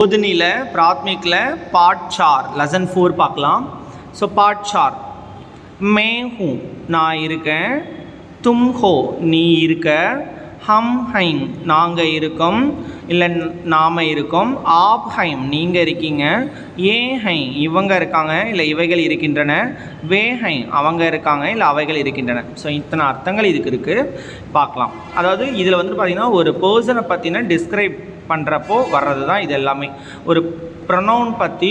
பொதுநில பிராத்மிக்ல part 4 lesson 4 பார்க்கலாம். So part 4 May who நான் இருக்கேன், தும் ஹோ நீ இருக்க, ஹம் ஹைம் நாங்கள் இருக்கோம் இல்லை நாம் இருக்கோம், ஆப் ஹைம் நீங்கள் இருக்கீங்க, ஏ ஹைம் இவங்க இருக்காங்க இல்லை இவைகள் இருக்கின்றன, வே ஹைம் அவங்க இருக்காங்க இல்லை அவைகள் இருக்கின்றன. ஸோ இத்தனை அர்த்தங்கள் இதுக்கு இருக்குது, பார்க்கலாம். அதாவது இதில் பார்த்திங்கன்னா ஒரு பர்சனை பற்றின டிஸ்கிரைப் பண்ணுறப்போ வர்றது தான் இது எல்லாமே. ஒரு ப்ரொனவுன் பற்றி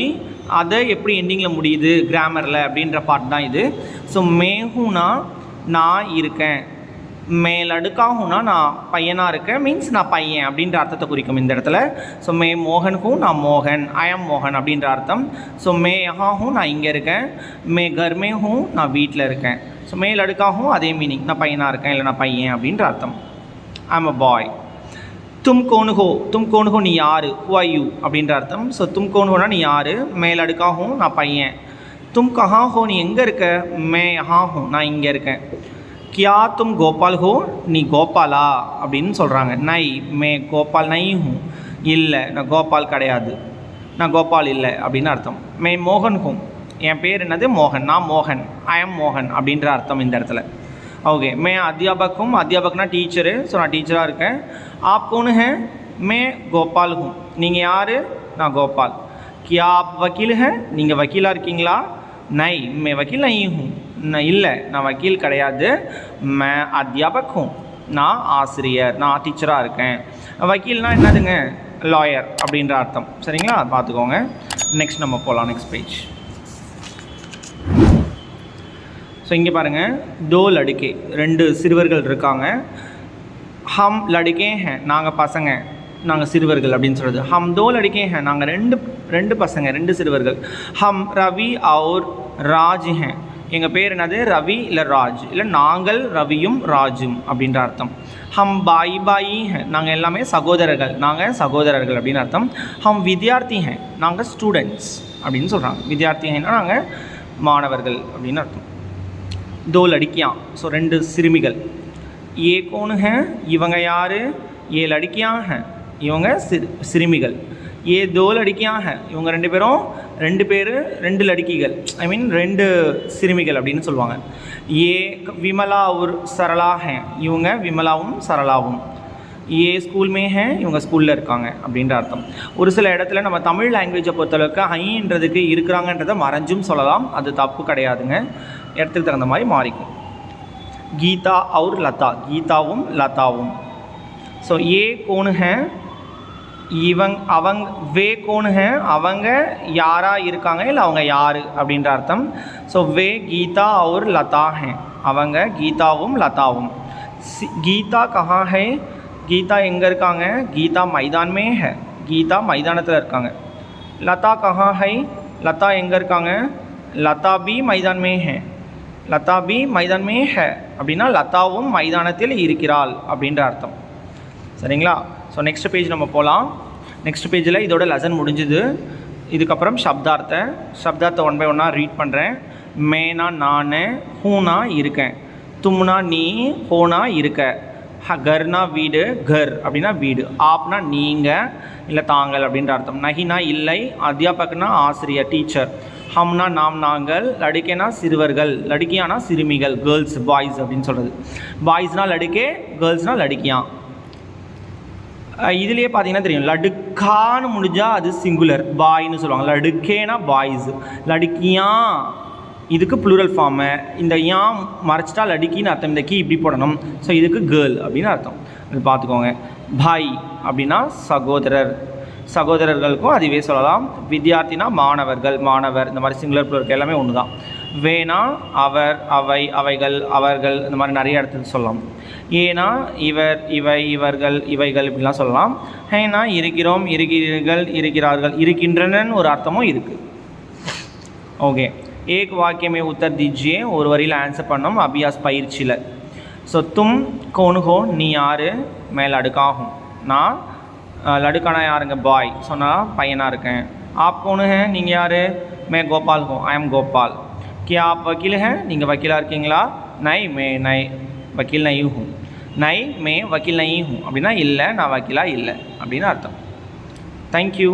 அதை எப்படி எண்டிங்கில் முடியுது கிராமரில் அப்படின்ற பார்ட் தான் இது. ஸோ மேஹூனா நான் இருக்கேன், மேலடுக்காகுனா நான் பையனாக இருக்கேன், மீன்ஸ் நான் பையன் அப்படின்ற அர்த்தத்தை குறிக்கும் இந்த இடத்துல. ஸோ மே மோகன் ஹூ நான் மோகன், ஐ ஆம் மோகன் அப்படின்ற அர்த்தம். ஸோ மே யஹா ஹூ நான் இங்கே இருக்கேன், மே கர்மே ஹூ நான் வீட்டில் இருக்கேன். ஸோ மேலடுக்காகும் அதே மீனிங், நான் பையனாக இருக்கேன் இல்லை நான் பையன் அப்படின்ற அர்த்தம். ஐ ஆம் அ பாய். தும் கோன் ஹோ, தும் கோன் ஹோ நீ யார், ஹூ ஆர் யூ அப்படின்ற அர்த்தம். ஸோ தும் கோன் ஹோனா நீ யார், மேலடுக்காகும் நான் பையன். தும் கஹா ஹோ நீ எங்கே இருக்க, மே யஹா ஹூ நான் இங்கே இருக்கேன். கியா தும் கோபால் ஹோ நீ கோபாலா அப்படின்னு சொல்கிறாங்க. நை மே கோபால் நை ஹூ இல்லை நான் கோபால் கிடையாது, நான் கோபால் இல்லை அப்படின்னு அர்த்தம். மே மோகன் ஹூ என் பேர் என்னது மோகன், நான் மோகன், ஐ ஆம் மோகன் அப்படின்ற அர்த்தம் இந்த இடத்துல. ஓகே. மே அத்தியாபக் ஹூம், அத்தியாபக்னா டீச்சரு, ஸோ நான் டீச்சராக இருக்கேன். ஆப் கौन है, மே கோபால் ஹூம் நீங்கள் யார், நான் கோபால். கியா ஆப் வக்கீல் है நீங்கள் வக்கீலாக இருக்கீங்களா, நை மே வக்கீல் நை ஹூம் நான் இல்லை நான் வக்கீல் கிடையாது. மே அத்தியாபக் ஹூம் நான் ஆசிரியர், நான் டீச்சராக இருக்கேன். வக்கீல்னால் என்னதுங்க, லாயர் அப்படின்ற அர்த்தம். சரிங்களா, பார்த்துக்கோங்க. நெக்ஸ்ட் நம்ம போகலாம், நெக்ஸ்ட் பேஜ். ஸோ இங்கே பாருங்கள், தோ லடுக்கே ரெண்டு சிறுவர்கள் இருக்காங்க. ஹம் லடுக்கே ஹே நாங்கள் பசங்க, நாங்கள் சிறுவர்கள் அப்படின்னு சொல்கிறது. ஹம் தோ லடுக்கே ஹே நாங்கள் ரெண்டு பசங்க, ரெண்டு சிறுவர்கள். ஹம் ரவி அவுர் ராஜ் ஹே எங்கள் பேர் என்னது, ரவி இல்லை ராஜ், இல்லை நாங்கள் ரவியும் ராஜும் அப்படின்ற அர்த்தம். ஹம் பாய் பாயி ஹே நாங்கள் எல்லாமே சகோதரர்கள், நாங்கள் சகோதரர்கள் அப்படின்னு அர்த்தம். ஹம் வித்யார்த்தி ஹே நாங்கள் ஸ்டூடெண்ட்ஸ் அப்படின்னு சொல்கிறாங்க. வித்யார்த்தி ஹேன்னா நாங்கள் மாணவர்கள் அப்படின்னு அர்த்தம். தோ லடுக்கியான் ஸோ ரெண்டு சிறுமிகள். ஏ கோன் ஹே இவங்க யார், ஏ லடுக்கியான் ஹே இவங்க சிறுமிகள். ஏ தோ லடுக்கியான் ஹே இவங்க ரெண்டு பேர் ரெண்டு லடுக்கிகள், ஐ மீன் ரெண்டு சிறுமிகள் அப்படின்னு சொல்லுவாங்க. ஏ விமலா ஒரு சரளா ஹே இவங்க விமலாவும் சரளாவும். ஏ ஸ்கூல் மே ஹே இவங்க ஸ்கூலில் இருக்காங்க அப்படின்ற அர்த்தம். ஒரு சில இடத்துல நம்ம தமிழ் லாங்குவேஜை பொறுத்தளவுக்கு ஹைன்றதுக்கு இருக்கிறாங்கன்றதை மறைஞ்சும் சொல்லலாம், அது தப்பு கிடையாதுங்க, இடத்துக்கு தகுந்த மாதிரி மாறிக்கும். கீதா அவுர் லதா கீதாவும் லதாவும். ஸோ ஏ கோன் ஹே அவங்க, வே கோன் ஹே அவங்க யாராக இருக்காங்க இல்லை அவங்க யார் அப்படின்ற அர்த்தம். ஸோ வே கீதா அவுர் லதா ஹே அவங்க கீதாவும் லதாவும். கீதா கஹா ஹே கீதா எங்கே இருக்காங்க, கீதா மைதான் மே ஹே கீதா மைதானத்தில் இருக்காங்க. லதா கஹா ஹை லதா எங்கே இருக்காங்க, லதா பி மைதான் மே ஹே லதா பி மைதான் மே ஹே அப்படின்னா லதாவும் மைதானத்தில் இருக்கிறாள் அப்படின்ற அர்த்தம். சரிங்களா. ஸோ நெக்ஸ்ட் பேஜ் நம்ம போகலாம். நெக்ஸ்ட் பேஜில் இதோட லெசன் முடிஞ்சுது. இதுக்கப்புறம் சப்தார்த்தை ஒன் பை ஒன்னாக ரீட் பண்ணுறேன். மேனா நான், ஹூனா இருக்கேன், தும்னா நீ, ஹோனா இருக்க, கர்னா வீடு, கர் அப்படின்னா வீடு, ஆப்னா நீங்கள் இல்லை தாங்கள் அப்படின்ற அர்த்தம். நஹினா இல்லை, அத்தியாபக்னா ஆசிரியர் டீச்சர், ஹம்னா நாம் நாங்கள், லடுக்கேனா சிறுவர்கள், லடுக்கியானா சிறுமிகள் கேர்ள்ஸ் பாய்ஸ் அப்படின்னு சொல்கிறது. பாய்ஸ்னால் லடுக்கே, கேர்ள்ஸ்னால் லடுக்கியான். இதுலேயே பார்த்தீங்கன்னா தெரியும், லடுக்கான்னு முடிஞ்சால் அது சிங்குலர் பாய்னு சொல்லுவாங்க. லடுக்கேனா பாய்ஸ், லடுக்கியான் இதுக்கு ப்ளூரல் ஃபார்மு. இந்த யாம் மறைச்சிட்டா லடுக்கின்னு அர்த்தம், இந்த கீ இப்படி போடணும். ஸோ இதுக்கு கேர்ள் அப்படின்னு அர்த்தம், அது பார்த்துக்கோங்க. பாய் அப்படின்னா சகோதரர்களுக்கும் அதுவே சொல்லலாம். வித்யார்த்தினா மாணவர்கள், மாணவர், இந்த மாதிரி சிங்குலர் ப்ளூரல் எல்லாமே ஒன்று தான். வேணா அவர், அவை, அவைகள், அவர்கள், இந்த மாதிரி நிறைய இடத்துக்கு சொல்லலாம். ஏனா இவர், இவை, இவர்கள், இவைகள் இப்படிலாம் சொல்லலாம். ஹேனா இருக்கிறோம், இருக்கிறீர்கள், இருக்கிறார்கள், இருக்கின்றனன்னு ஒரு அர்த்தமும் இருக்குது. ஓகே. एक वाक्य में उत्तर दीजिए ஒரு வரியில் ஆன்சர் பண்ணோம் அபியாஸ் பயிற்சியில். ஸோ தும் கோன் ஹோ நீ யார், மே லடுக்காகும் நான், லடுக்கானா யாருங்க பாய், ஸோ நான் பையனாக இருக்கேன். ஆப் கோன் ஹே நீங்கள் யார், மே கோபால் ஹோ ஐ ஆம் கோபால். கியா ஆப் வக்கீல் ஹே நீங்கள் வக்கீலாக இருக்கீங்களா, நை மே நை வக்கீல் நை ஹூ நை மே வக்கீல் நை ஹூ அப்படின்னா இல்லை நான் வக்கீலாக இல்லை அப்படின்னு அர்த்தம். தேங்க்யூ.